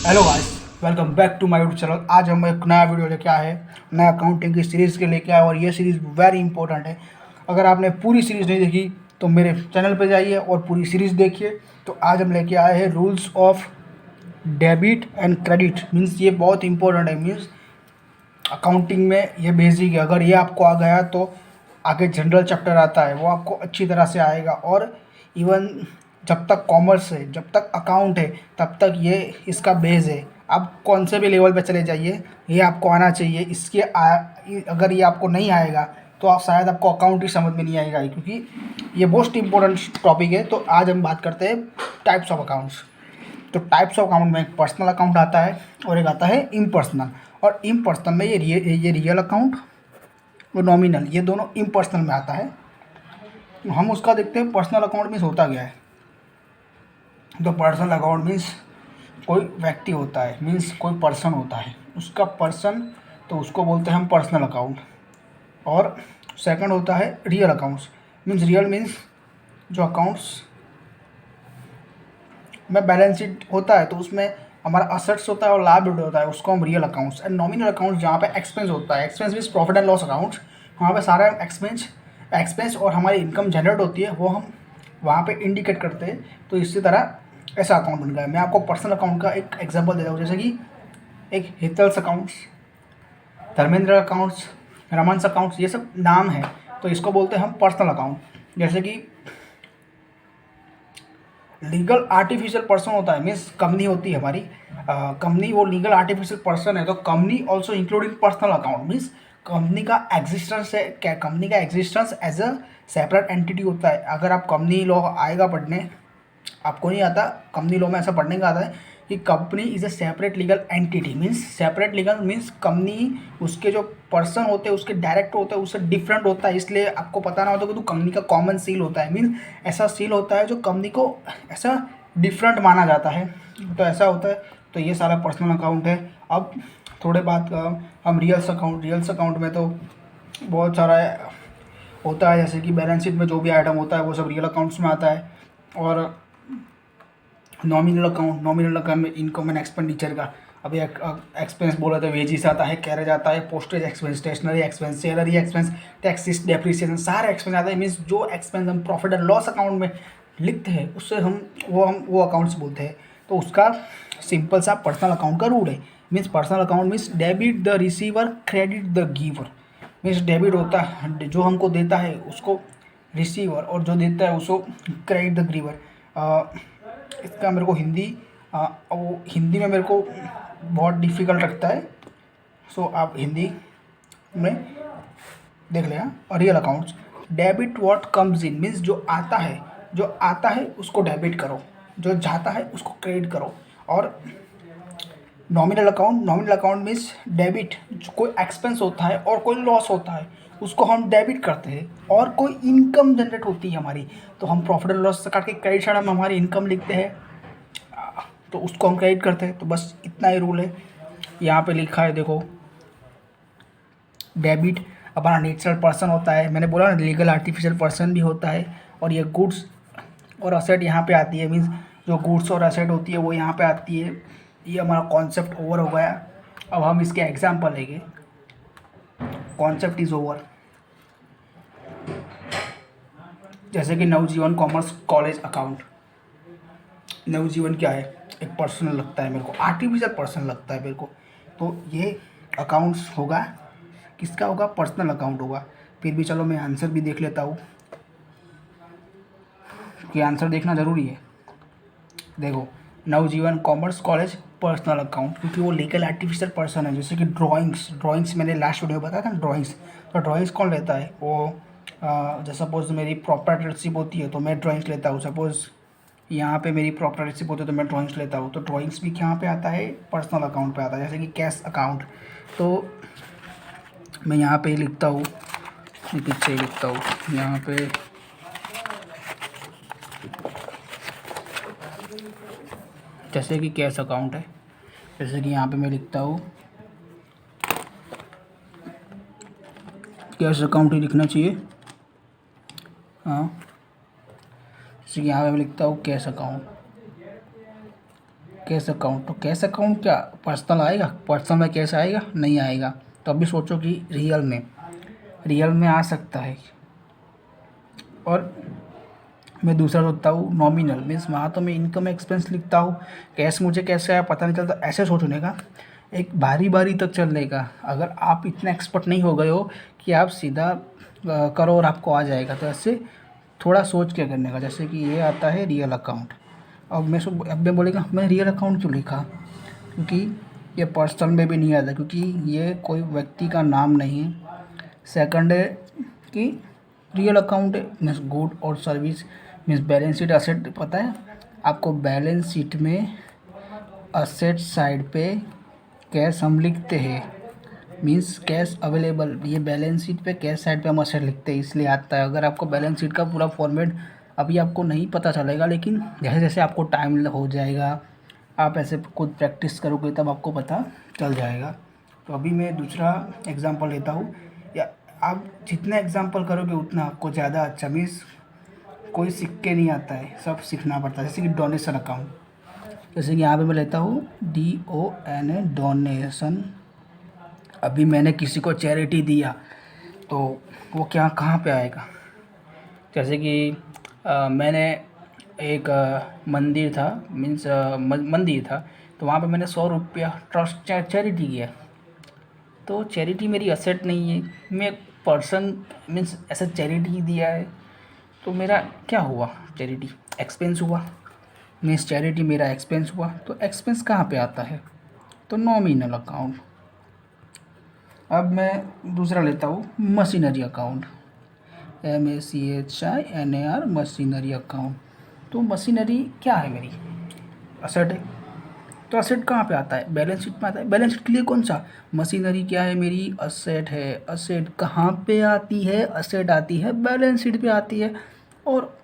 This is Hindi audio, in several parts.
Hello guys, welcome back to my YouTube channel. आज हम एक नया वीडियो लेके आए हैं, नया अकाउंटिंग की सीरीज़ के लेके आए और ये सीरीज़ वेरी इंपॉर्टेंट है। अगर आपने पूरी सीरीज़ नहीं देखी तो मेरे चैनल पे जाइए और पूरी सीरीज़ देखिए। तो आज हम लेके आए हैं rules of debit and credit. Means ये बहुत इंपॉर्टेंट है। मीन्स अकाउंटिंग में ये बेसिक है। अगर ये आपको आ गया तो आगे जनरल चैप्टर आता है वो आपको अच्छी तरह से आएगा। और इवन जब तक कॉमर्स है, जब तक अकाउंट है, तब तक ये इसका बेस है। आप कौन से भी लेवल पे चले जाइए, ये आपको आना चाहिए। अगर ये आपको नहीं आएगा तो आप शायद आपको अकाउंट ही समझ में नहीं आएगा, क्योंकि ये मोस्ट इंपॉर्टेंट टॉपिक है। तो आज हम बात करते हैं टाइप्स ऑफ अकाउंट्स। तो टाइप्स ऑफ अकाउंट में एक पर्सनल अकाउंट आता है और एक आता है इम्पर्सनल। और इम्पर्सनल में ये रियल अकाउंट और नॉमिनल, ये दोनों इम्पर्सनल में आता है। तो हम उसका देखते हैं पर्सनल अकाउंट मीन्स होता क्या है। तो पर्सनल अकाउंट मीन्स कोई व्यक्ति होता है, मीन्स कोई पर्सन होता है, उसका पर्सन, तो उसको बोलते हैं हम पर्सनल अकाउंट। और सेकंड होता है real accounts. Means real means जो अकाउंट्स में बैलेंस शीट होता है तो उसमें हमारा असेट्स होता है और लायबिलिटी होता है, उसको हम real accounts. And nominal accounts जहाँ पे एक्सपेंस होता है, expense means profit and loss accounts, वहाँ पे सारा एक्सपेंस और हमारी इनकम जनरेट होती है वो हम वहाँ पे इंडिकेट करते हैं। तो इसी तरह ऐसा अकाउंट बन गया है। मैं आपको पर्सनल अकाउंट का एक एग्जाम्पल देता हूँ, जैसे कि एक हितल्स अकाउंट्स, धर्मेंद्र अकाउंट्स, रमन्स अकाउंट्स, ये सब नाम है। तो इसको बोलते हैं हम पर्सनल अकाउंट। जैसे कि लीगल आर्टिफिशियल पर्सन होता है, मीन्स कंपनी होती है हमारी कंपनी, वो लीगल आर्टिफिशियल पर्सन है। तो company also including personal account. Means company का एग्जिस्टेंस है, क्या कंपनी का existence as a separate entity होता है। अगर आप कंपनी लॉ आएगा पढ़ने, आपको नहीं आता, कंपनी लॉ में ऐसा पढ़ने का आता है कि company is a separate legal entity. Means separate legal means company, उसके जो पर्सन होते हैं, उसके डायरेक्टर होते हैं, उससे डिफरेंट होता है। इसलिए आपको पता ना होता कि तो कंपनी का कॉमन सील होता है। मीन्स ऐसा सील होता है जो कंपनी को ऐसा डिफरेंट माना जाता है। तो ऐसा होता है। तो ये सारा पर्सनल अकाउंट है। अब थोड़े बात हम रियल्स अकाउंट में तो बहुत सारा होता है, जैसे कि बैलेंस शीट में जो भी आइटम होता है वो सब रियल अकाउंट्स में आता है। और नॉमिनल अकाउंट में इनकम एंड एक्सपेंडिचर का, अभी एक्सपेंस बोला तो वेजिस आता है, कैरेज आता है, postage expense, stationery expense, salary expense, taxes, depreciation, सारे एक्सपेंस आता है। मीन्स जो एक्सपेंस हम प्रॉफिट एंड लॉस अकाउंट में लिखते हैं उससे हम वो अकाउंट्स बोलते हैं। तो उसका सिंपल सा पर्सनल अकाउंट का रूल है। Means personal account means debit the receiver, credit the giver. Means debit होता है जो हमको देता है उसको रिसीवर, और जो देता है उसको क्रेडिट द गिवर। इसका मेरे को हिंदी में मेरे को बहुत डिफ़िकल्ट लगता है। सो आप हिंदी में देख लेना। और real accounts, debit what comes in, means जो आता है उसको डेबिट करो, जो जाता है उसको क्रेडिट करो। और नॉमिनल अकाउंट मीन्स डेबिट, जो कोई एक्सपेंस होता है और कोई लॉस होता है उसको हम डेबिट करते हैं। और कोई इनकम जनरेट होती है हमारी, तो हम प्रॉफिट एंड लॉस काट के क्रेडिट साइड में हमारी इनकम लिखते हैं, तो उसको हम क्रेडिट करते हैं। तो बस इतना ही रूल है। यहाँ पे लिखा है देखो, डेबिट अपना नेचुरल पर्सन होता है, मैंने बोला ना लीगल आर्टिफिशियल पर्सन भी होता है। और ये गुड्स और असेट यहाँ पे आती है। मीन्स जो गुड्स और असेट होती है वो यहाँ पे आती है। ये हमारा कॉन्सेप्ट ओवर हो गया। अब हम इसके एग्जाम्पल लेंगे। Concept is over. जैसे कि नवजीवन कॉमर्स कॉलेज अकाउंट। नवजीवन क्या है, एक पर्सनल लगता है मेरे को, आर्टिफिशियल पर्सन लगता है मेरे को। तो ये अकाउंट्स होगा, किसका होगा, पर्सनल अकाउंट होगा। फिर भी चलो मैं आंसर भी देख लेता हूँ, कि आंसर देखना ज़रूरी है। देखो, नवजीवन कॉमर्स कॉलेज पर्सनल अकाउंट, क्योंकि वो लीगल आर्टिफिशियल पर्सन है। जैसे कि ड्राइंग्स मैंने लास्ट वीडियो में बताया था ना, ड्राइंग्स। तो ड्राइंग्स कौन लेता है, वो जैसे सपोज मेरी प्रॉपर्टीशिप होती है तो मैं ड्राइंग्स लेता हूँ। सपोज़ यहाँ पे मेरी प्रॉपर्टीशिप होती है तो मैं ड्राइंग्स लेता हूँ। तो ड्राइंग्स भी कहाँ पे आता है, पर्सनल अकाउंट पे आता है। जैसे कि कैश अकाउंट, तो मैं यहाँ पे लिखता हूँ, पीछे लिखता हूँ यहाँ पे, जैसे कि कैश अकाउंट है। जैसे कि यहाँ पे मैं लिखता हूँ, कैश अकाउंट ही लिखना चाहिए, हाँ। जैसे कि यहाँ पे मैं लिखता हूँ कैश कैश अकाउंट, तो कैश अकाउंट क्या पर्सनल आएगा? पर्सनल में कैश आएगा? नहीं आएगा। तो अभी सोचो कि रियल में आ सकता है। और मैं दूसरा सोचता हूँ नॉमिनल, मीन्स वहाँ तो मैं इनकम एक्सपेंस लिखता हूँ, कैश मुझे कैसे आया पता नहीं चलता। ऐसे सोचने का, एक बारी बारी तक चलने का। अगर आप इतने एक्सपर्ट नहीं हो गए हो कि आप सीधा करो और आपको आ जाएगा, तो ऐसे थोड़ा सोच के करने का। जैसे कि ये आता है रियल अकाउंट, अब मैं बोलेगा मैं रियल अकाउंट क्यों लिखा, क्योंकि ये पर्सनल में भी नहीं आता, क्योंकि ये कोई व्यक्ति का नाम नहीं है। सेकंड है कि रियल अकाउंट मीन्स गुड और service, means balance sheet asset. पता है आपको, बैलेंस शीट में असेट साइड पे कैश हम लिखते हैं, मीन्स कैश अवेलेबल। ये बैलेंस शीट पे कैश साइड पे हम असेट लिखते हैं, इसलिए आता है। अगर आपको बैलेंस शीट का पूरा फॉर्मेट अभी आपको नहीं पता चलेगा, लेकिन जैसे जैसे आपको टाइम हो जाएगा, आप ऐसे खुद प्रैक्टिस करोगे तब आपको पता चल जाएगा। तो अभी मैं दूसरा एग्जांपल लेता हूँ, या आप जितना एग्जांपल करोगे उतना आपको ज़्यादा अच्छा। मीन्स कोई सीख के नहीं आता है, सब सीखना पड़ता है। जैसे कि डोनेशन अकाउंट, जैसे कि यहाँ पे मैं लेता हूँ DON डोनेशन। अभी मैंने किसी को चैरिटी दिया, तो वो क्या कहाँ पे आएगा? जैसे कि मैंने एक मंदिर था, मीन्स मंदिर था, तो वहाँ पे मैंने 100 रुपया ट्रस्ट चैरिटी किया। तो चैरिटी मेरी असेट नहीं है, मैं पर्सन मीन्स ऐसा चैरिटी दिया है, तो मेरा क्या हुआ? चैरिटी एक्सपेंस हुआ, मीन्स चैरिटी मेरा एक्सपेंस हुआ। तो एक्सपेंस कहाँ पे आता है? तो नॉमिनल अकाउंट। अब मैं दूसरा लेता हूँ machinery account, MACHINAR machinery account. तो मशीनरी क्या है? मेरी असेट है। तो असेट कहाँ पे आता है? बैलेंस शीट में आता है। बैलेंस शीट के लिए कौन सा? मशीनरी क्या है? मेरी असेट है। असेट कहाँ पे आती है? असेट आती है बैलेंस शीट पे आती है। और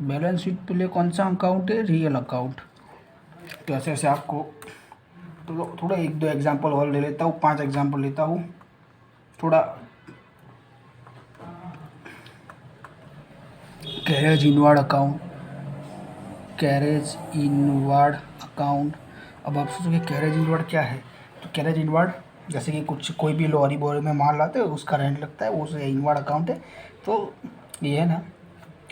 बैलेंस शीट पे लिए कौन सा अकाउंट है? Real account. तो ऐसे ऐसे आपको तो थोड़ा एक दो एग्जांपल और ले लेता हूँ, 5 एग्जांपल लेता हूँ थोड़ा। Carriage inward account, carriage inward account. अब आप सोचोगे कैरेज इनवर्ड क्या है? तो कैरेज इनवर्ड जैसे कि कोई भी लॉरी बोरी में माल लाते हैं, उसका रेंट लगता है, वो इनवर्ड अकाउंट है। तो ये है ना,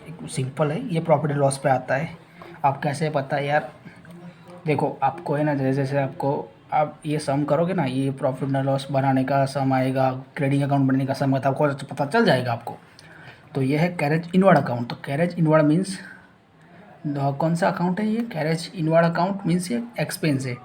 एक सिंपल है, ये प्रॉफिट एंड लॉस पे आता है। आप कैसे पता है यार? देखो आपको है ना, जैसे जैसे आपको आप ये सम करोगे ना, ये प्रॉफिट एंड लॉस बनाने का सम आएगा, ट्रेडिंग अकाउंट बनने का सम आता है, आपको पता चल जाएगा आपको। तो ये है कैरेज इनवर्ड अकाउंट। तो कैरेज इनवर्ड मीन्स कौन सा अकाउंट है ये? कैरेज इनवर्ड अकाउंट मीन्स ये एक्सपेंस है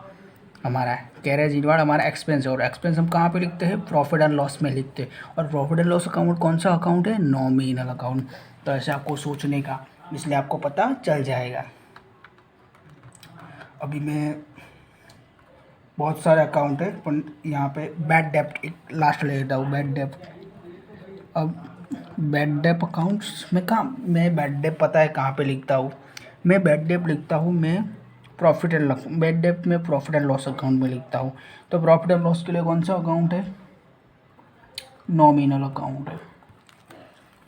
हमारा। कैरेज इनवर्ड हमारा एक्सपेंस है, और एक्सपेंस हम कहाँ पे लिखते हैं? प्रॉफिट एंड लॉस में लिखते हैं। और प्रॉफिट एंड लॉस अकाउंट कौन सा अकाउंट है? Nominal account. तो ऐसे आपको सोचने का, इसलिए आपको पता चल जाएगा। अभी मैं बहुत सारे अकाउंट है, पर यहाँ पे बैड डेप्ट एक लास्ट ले लेता हूँ, बैड डेप्ट। अब बैड डेप अकाउंट्स में कहाँ मैं बैड डेप पता है कहाँ पे लिखता हूँ? मैं बैड डेप लिखता हूँ मैं profit and loss, bad debt में प्रॉफिट एंड लॉस अकाउंट में लिखता हूँ। तो प्रॉफिट एंड लॉस के लिए कौन सा अकाउंट है? नॉमिनल अकाउंट है।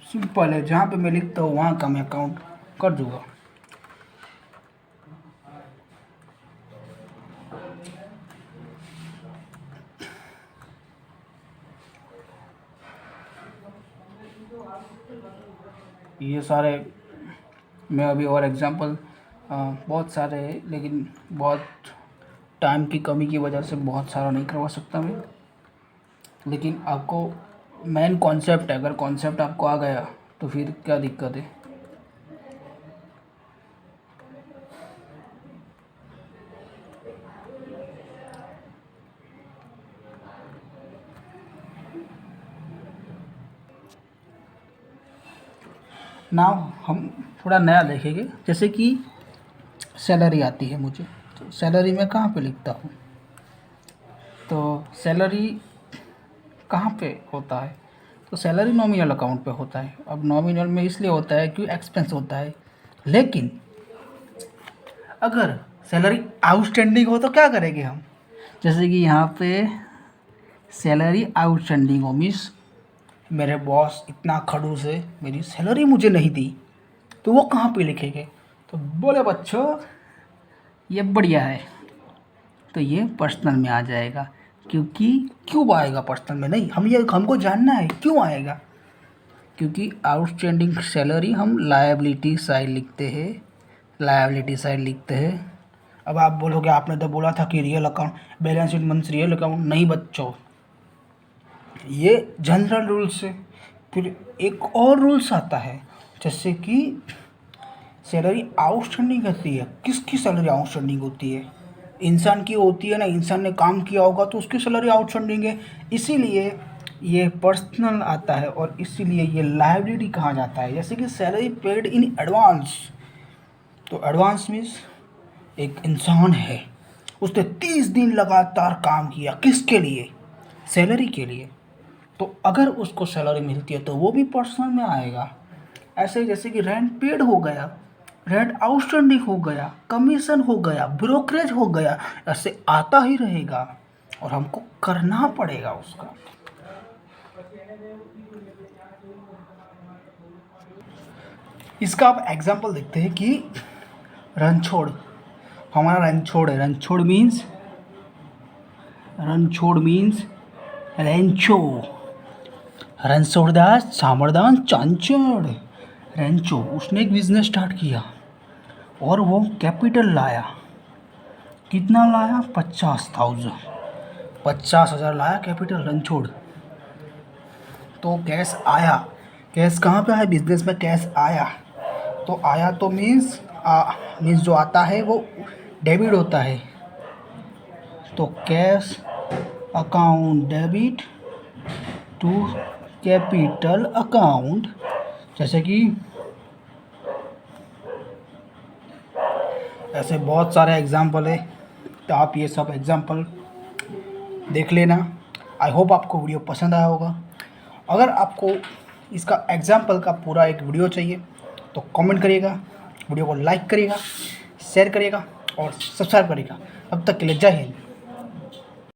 सिंपल है, जहाँ पे मैं लिखता हूँ वहाँ का मैं अकाउंट कर दूँगा। ये सारे मैं अभी और एग्जांपल बहुत सारे हैं, लेकिन बहुत टाइम की कमी की वजह से बहुत सारा नहीं करवा सकता मैं। लेकिन आपको मेन कॉन्सेप्ट है, अगर कॉन्सेप्ट आपको आ गया तो फिर क्या दिक्कत है? नाउ हम थोड़ा नया देखेंगे। जैसे कि सैलरी आती है मुझे, तो सैलरी मैं कहाँ पे लिखता हूँ? तो सैलरी कहाँ पे होता है? तो सैलरी नॉमिनल अकाउंट पे होता है। अब नॉमिनल में इसलिए होता है क्योंकि एक्सपेंस होता है। लेकिन अगर सैलरी आउटस्टैंडिंग हो तो क्या करेंगे हम? जैसे कि यहाँ पे सैलरी आउटस्टैंडिंग हो, मीन्स मेरे बॉस इतना खड़ूस है, मेरी सैलरी मुझे नहीं दी, तो वो कहाँ पे लिखेंगे? तो बोले बच्चों ये बढ़िया है, तो ये पर्सनल में आ जाएगा। क्योंकि क्यों आएगा पर्सनल में? नहीं, हमको जानना है क्यों आएगा। क्योंकि आउटस्टैंडिंग सैलरी हम लायबिलिटी साइड लिखते हैं। अब आप बोलोगे आपने तो बोला था कि real account, balance sheet means real account. नहीं बच्चों, ये जनरल रूल्स है। फिर एक और रूल्स आता है, जैसे कि सैलरी आउटस्टैंडिंग होती है। किसकी सैलरी आउटस्टैंडिंग होती है? इंसान की होती है ना। इंसान ने काम किया होगा तो उसकी सैलरी आउटस्टैंडिंग है, इसीलिए ये पर्सनल आता है और इसीलिए ये लायबिलिटी कहा जाता है। जैसे कि सैलरी पेड इन एडवांस, तो एडवांस मीन्स एक इंसान है, उसने 30 दिन लगातार काम किया, किसके लिए? सैलरी के लिए। तो अगर उसको सैलरी मिलती है तो वो भी पर्सनल में आएगा। ऐसे जैसे कि रेंट पेड हो गया, रेंट आउटस्टैंडिंग हो गया, कमीशन हो गया, ब्रोकरेज हो गया, ऐसे आता ही रहेगा और हमको करना पड़ेगा उसका। इसका आप एग्जांपल देखते हैं कि रणछोड़, हमारा रणछोड़ है। रणछोड़ मीन्स रेंचो, रणछोड़दास सामरदान चांचड़। रेंचो, उसने एक बिजनेस स्टार्ट किया और वो कैपिटल लाया। कितना लाया? 50,000 लाया कैपिटल रणछोड़। तो कैश आया। कैश कहाँ पे आया? बिजनेस में कैश आया। तो आया तो मीन्स जो आता है वो डेबिट होता है। तो cash account debit to capital account. जैसे कि ऐसे बहुत सारे एग्जाम्पल है, तो आप ये सब एग्जाम्पल देख लेना। आई होप आपको वीडियो पसंद आया होगा। अगर आपको इसका एग्जाम्पल का पूरा एक वीडियो चाहिए तो कमेंट करिएगा, वीडियो को लाइक करिएगा, शेयर करिएगा और सब्सक्राइब करिएगा। अब तक के लिए जय हिंद।